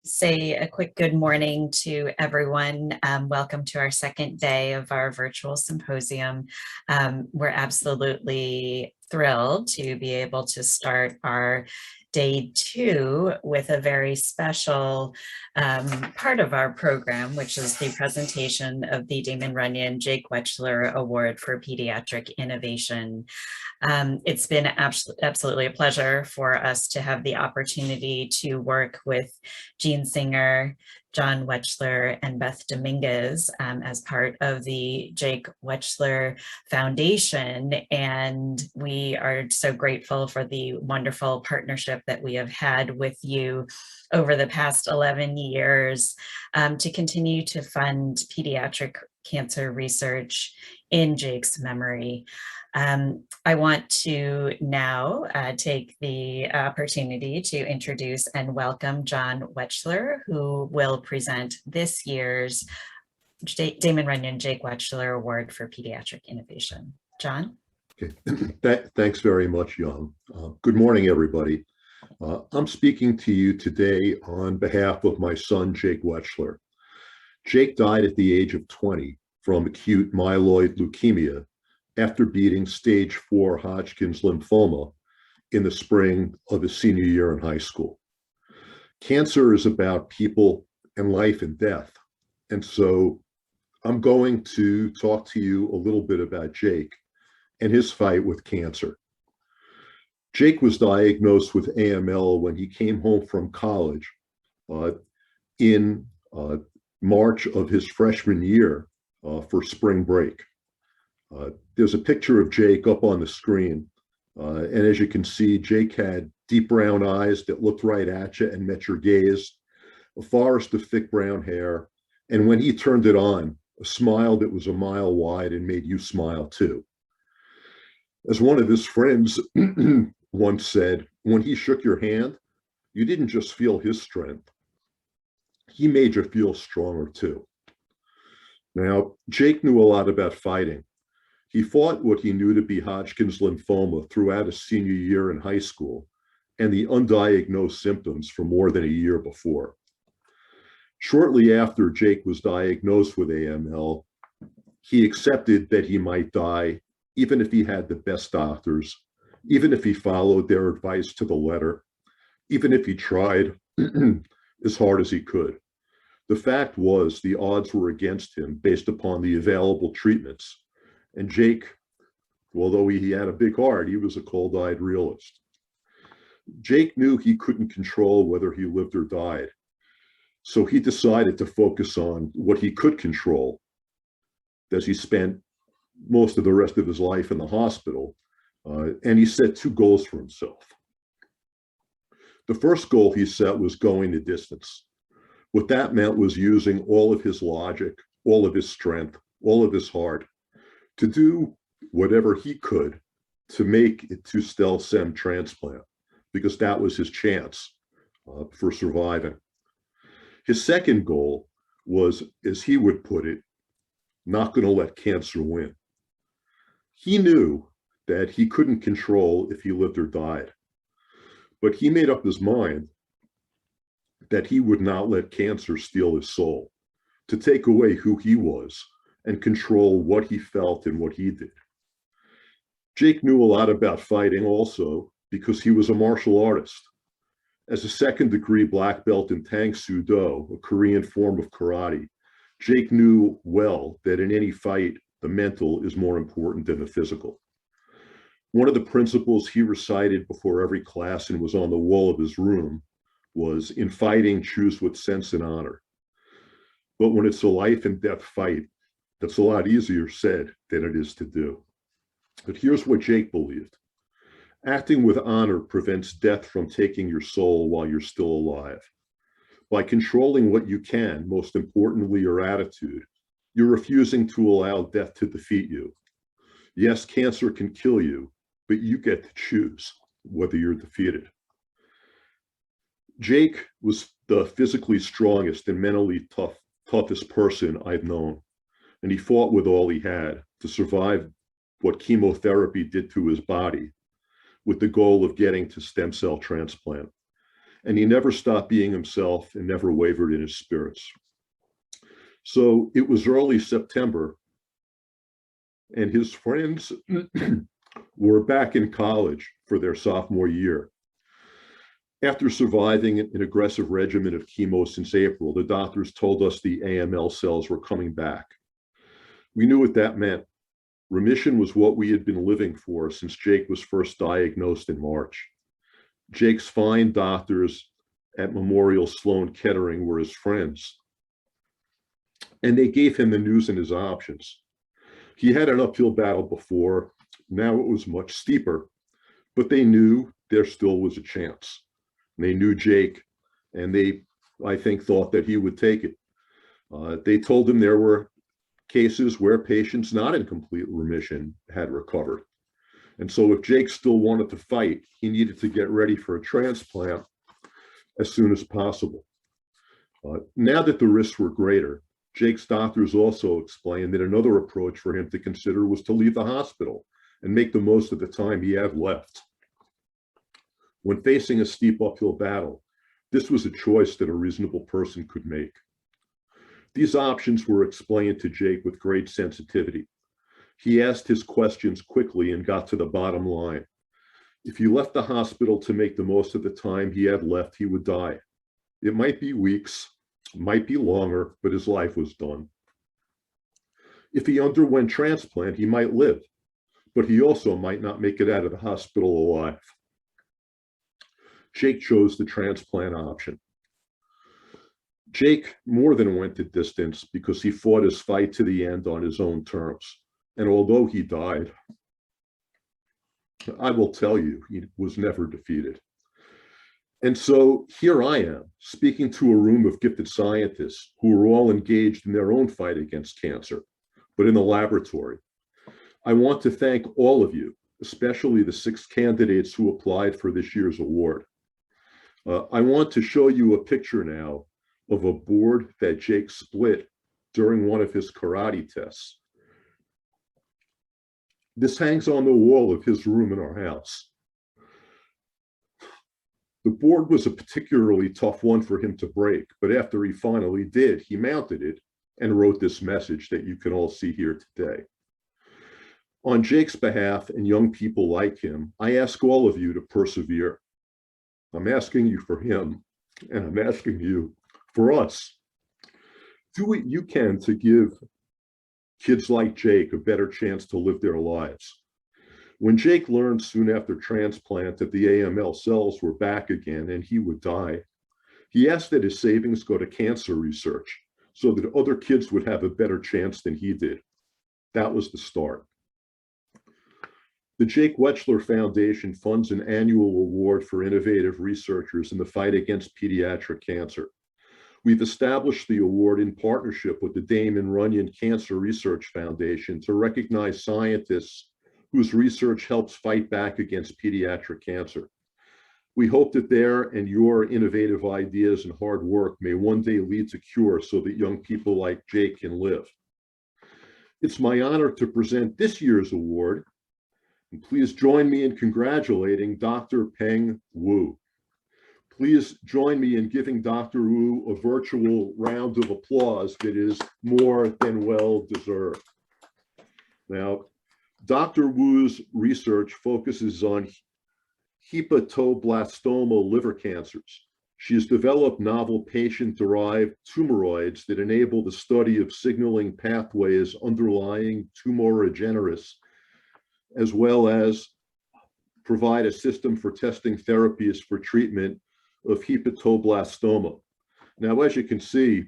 say a quick good morning to everyone. Welcome to our second day of our virtual symposium. We're absolutely thrilled to be able to start our day two with a very special part of our program, which is the presentation of the Damon Runyon Jake Wetchler Award for Pediatric Innovation. It's been absolutely a pleasure for us to have the opportunity to work with Jean Singer, John Wechsler, and Beth Dominguez as part of the Jake Wechsler Foundation. And we are so grateful for the wonderful partnership that we have had with you over the past 11 years to continue to fund pediatric cancer research in Jake's memory. I want to now take the opportunity to introduce and welcome John Wechsler, who will present this year's Damon Runyon Jake Wechsler Award for Pediatric Innovation. John? Okay. Thanks very much, Young. Good morning, everybody. I'm speaking to you today on behalf of my son, Jake Wechsler. Jake died at the age of 20 from acute myeloid leukemia after beating stage 4 Hodgkin's lymphoma in the spring of his senior year in high school. Cancer is about people and life and death. And so I'm going to talk to you a little bit about Jake and his fight with cancer. Jake was diagnosed with AML when he came home from college in March of his freshman year for spring break. There's a picture of Jake up on the screen. And as you can see, Jake had deep brown eyes that looked right at you and met your gaze, a forest of thick brown hair, and when he turned it on, a smile that was a mile wide and made you smile too. As one of his friends once said, when he shook your hand, you didn't just feel his strength. He made you feel stronger too. Now, Jake knew a lot about fighting. He fought what he knew to be Hodgkin's lymphoma throughout his senior year in high school and the undiagnosed symptoms for more than a year before. Shortly after Jake was diagnosed with AML, he accepted that he might die, even if he had the best doctors, even if he followed their advice to the letter, even if he tried as hard as he could. The fact was the odds were against him based upon the available treatments. And Jake, although he had a big heart, he was a cold-eyed realist. Jake knew he couldn't control whether he lived or died. So he decided to focus on what he could control, as he spent most of the rest of his life in the hospital. And he set 2 goals for himself. The first goal he set was going the distance. What that meant was using all of his logic, all of his strength, all of his heart, to do whatever he could to make it to stem cell transplant, because that was his chance for surviving. His second goal was, as he would put it, not going to let cancer win. He knew that he couldn't control if he lived or died, but he made up his mind that he would not let cancer steal his soul, to take away who he was and control what he felt and what he did. Jake knew a lot about fighting also because he was a martial artist. As a second-degree black belt in Tang Soo Do, a Korean form of karate, Jake knew well that in any fight, the mental is more important than the physical. One of the principles he recited before every class and was on the wall of his room was, in fighting, choose with sense and honor. But when it's a life and death fight, that's a lot easier said than it is to do. But here's what Jake believed. Acting with honor prevents death from taking your soul while you're still alive. By controlling what you can, most importantly your attitude, you're refusing to allow death to defeat you. Yes, cancer can kill you, but you get to choose whether you're defeated. Jake was the physically strongest and mentally toughest person I've known. And he fought with all he had to survive what chemotherapy did to his body, with the goal of getting to stem cell transplant. and he never stopped being himself and never wavered in his spirits. So it was early September, and his friends were back in college for their sophomore year. After surviving an aggressive regimen of chemo since April, the doctors told us the AML cells were coming back. We knew what that meant. Remission was what we had been living for since Jake was first diagnosed in March. Jake's fine doctors at Memorial Sloan Kettering were his friends, and they gave him the news and his options. He had an uphill battle before. Now it was much steeper, but they knew there still was a chance. They knew Jake, and they, I think, thought that he would take it. They told him there were cases where patients not in complete remission had recovered. And so if Jake still wanted to fight, he needed to get ready for a transplant as soon as possible. Now that the risks were greater, Jake's doctors also explained that another approach for him to consider was to leave the hospital and make the most of the time he had left. When facing a steep uphill battle, this was a choice that a reasonable person could make. These options were explained to Jake with great sensitivity. He asked his questions quickly and got to the bottom line. If he left the hospital to make the most of the time he had left, he would die. It might be weeks, might be longer, but his life was done. If he underwent transplant, he might live, but he also might not make it out of the hospital alive. Jake chose the transplant option. Jake more than went the distance because he fought his fight to the end on his own terms. And although he died, I will tell you, he was never defeated. And so here I am, speaking to a room of gifted scientists who are all engaged in their own fight against cancer, but in the laboratory. I want to thank all of you, especially the 6 candidates who applied for this year's award. I want to show you a picture now of a board that Jake split during one of his karate tests. This hangs on the wall of his room in our house. The board was a particularly tough one for him to break, but after he finally did, he mounted it and wrote this message that you can all see here today. On Jake's behalf and young people like him, I ask all of you to persevere. I'm asking you for him, and I'm asking you for us. Do what you can to give kids like Jake a better chance to live their lives. When Jake learned soon after transplant that the AML cells were back again and he would die, he asked that his savings go to cancer research so that other kids would have a better chance than he did. That was the start. The Jake Wetchler Foundation funds an annual award for innovative researchers in the fight against pediatric cancer. We've established the award in partnership with the Damon Runyon Cancer Research Foundation to recognize scientists whose research helps fight back against pediatric cancer. We hope that their and your innovative ideas and hard work may one day lead to cure so that young people like Jake can live. It's my honor to present this year's award. And please join me in congratulating Dr. Peng Wu. Please join me in giving Dr. Wu a virtual round of applause that is more than well deserved. Now, Dr. Wu's research focuses on hepatoblastoma liver cancers. She has developed novel patient-derived tumoroids that enable the study of signaling pathways underlying tumorigenesis, as well as provide a system for testing therapies for treatment of hepatoblastoma. Now, as you can see,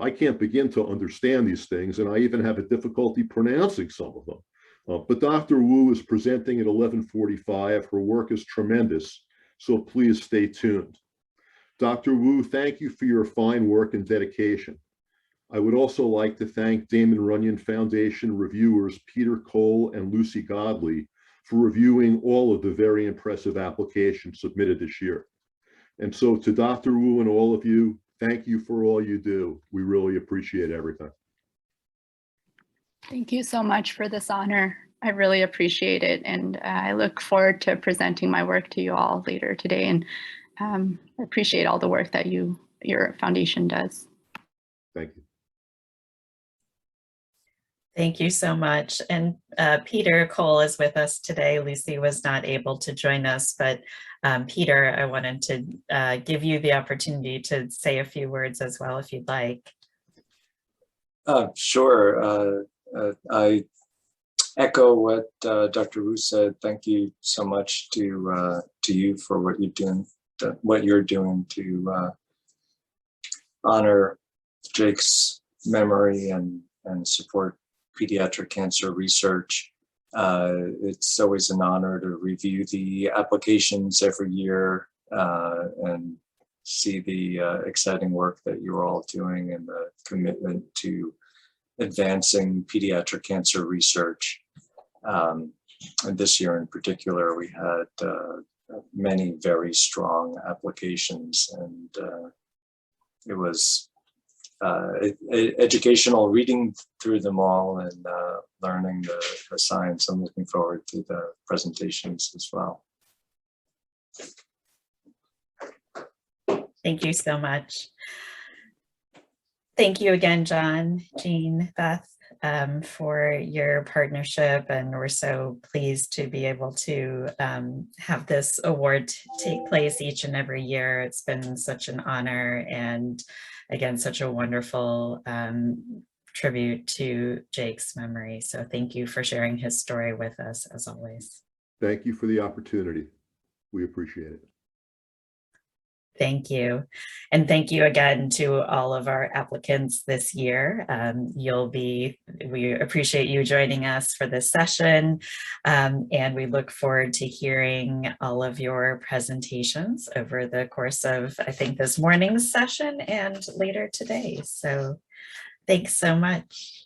I can't begin to understand these things, and I even have a difficulty pronouncing some of them. But Dr. Wu is presenting at 11:45. Her work is tremendous, so please stay tuned. Dr. Wu, thank you for your fine work and dedication. I would also like to thank Damon Runyon Foundation reviewers Peter Cole and Lucy Godley for reviewing all of the very impressive applications submitted this year. And so to Dr. Wu and all of you, thank you for all you do. We really appreciate everything. Thank you so much for this honor. I really appreciate it. And I look forward to presenting my work to you all later today. And I appreciate all the work that your foundation does. Thank you. Thank you so much. And Peter Cole is with us today. Lucy was not able to join us, but Peter, I wanted to give you the opportunity to say a few words as well, if you'd like. Sure. I echo what Dr. Wu said. Thank you so much to you for what you're doing to honor Jake's memory and support pediatric cancer research. It's always an honor to review the applications every year and see the exciting work that you're all doing and the commitment to advancing pediatric cancer research. And this year in particular, we had many very strong applications, and it was educational reading through them all and learning the science. I'm looking forward to the presentations as well. Thank you so much. Thank you again, John, Jean, Beth, for your partnership, and we're so pleased to be able to have this award take place each and every year. It's been such an honor, and again, such a wonderful tribute to Jake's memory. So thank you for sharing his story with us, as always. Thank you for the opportunity. We appreciate it. Thank you. And thank you again to all of our applicants this year. We appreciate you joining us for this session. And we look forward to hearing all of your presentations over the course of, I think, this morning's session and later today. So thanks so much.